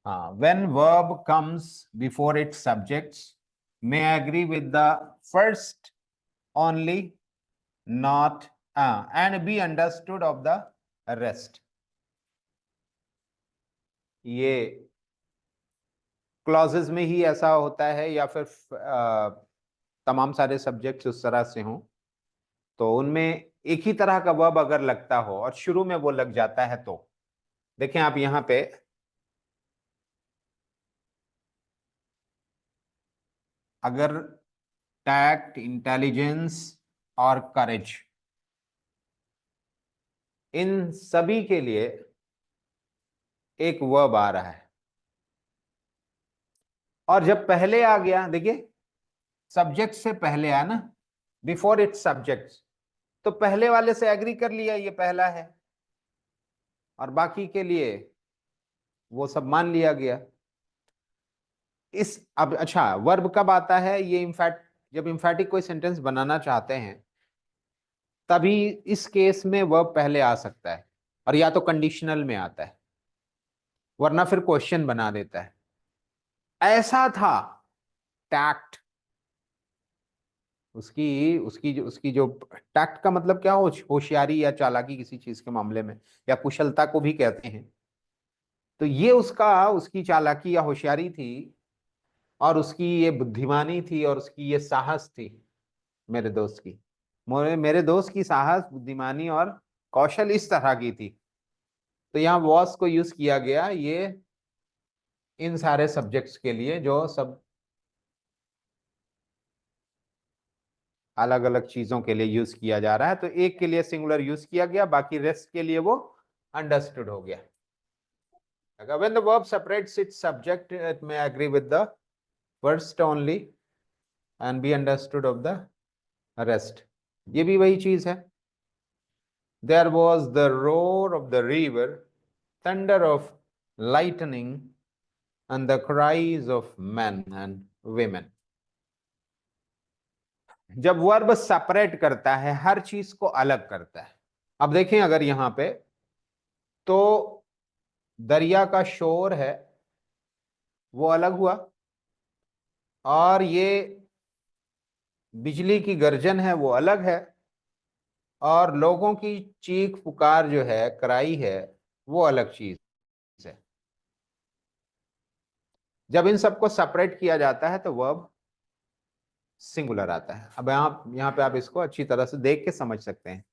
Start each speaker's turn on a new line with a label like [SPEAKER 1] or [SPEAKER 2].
[SPEAKER 1] हाँ, when verb comes before its subjects, may agree with the first only, not and be understood of the rest. ये clauses में ही ऐसा होता है या फिर तमाम सारे सब्जेक्ट्स उस तरह से हों तो उनमें एक ही तरह का वर्ब अगर लगता हो और शुरू में वो लग जाता है तो देखें आप यहां पे अगर टैक्ट, इंटेलिजेंस और करेज इन सभी के लिए एक वर्ब आ रहा है और जब पहले आ गया, देखिए सब्जेक्ट से पहले आया ना, बिफोर इट्स सब्जेक्ट, तो पहले वाले से एग्री कर लिया ये पहला है और बाकी के लिए वो सब मान लिया गया। इस अब अच्छा वर्ब कब आता है ये, इनफैक्ट जब इम्फैटिक कोई सेंटेंस बनाना चाहते हैं तभी इस केस में वर्ब पहले आ सकता है और या तो कंडीशनल में आता है वरना फिर क्वेश्चन बना देता है। ऐसा था टैक्ट, उसकी जो टैक्ट का मतलब क्या होशियारी या चालाकी किसी चीज के मामले में या कुशलता को भी कहते हैं। तो ये उसकी चालाकी या होशियारी थी और उसकी ये बुद्धिमानी थी और उसकी ये साहस थी मेरे दोस्त की। मेरे दोस्त की साहस, बुद्धिमानी और कौशल इस तरह की थी। तो यहाँ वॉस को यूज किया गया ये इन सारे सब्जेक्ट्स के लिए जो सब अलग अलग चीजों के लिए यूज किया जा रहा है। तो एक के लिए सिंगुलर यूज किया गया, बाकी रेस्ट के लिए वो अंडरस्टूड हो गया। When the verb separates its subject, it may agree with the first only and be understood of the rest. ये भी वही चीज है। There was the roar of the river, thunder of lightning and the cries of men and women. जब verb separate करता है, हर चीज को अलग करता है। अब देखें अगर यहां पे तो दरिया का शोर है वो अलग हुआ और ये बिजली की गर्जन है वो अलग है और लोगों की चीख पुकार जो है, कराई है, वो अलग चीज है। जब इन सबको सेपरेट किया जाता है तो वर्ब सिंगुलर आता है। अब आप यहाँ पे आप इसको अच्छी तरह से देख के समझ सकते हैं।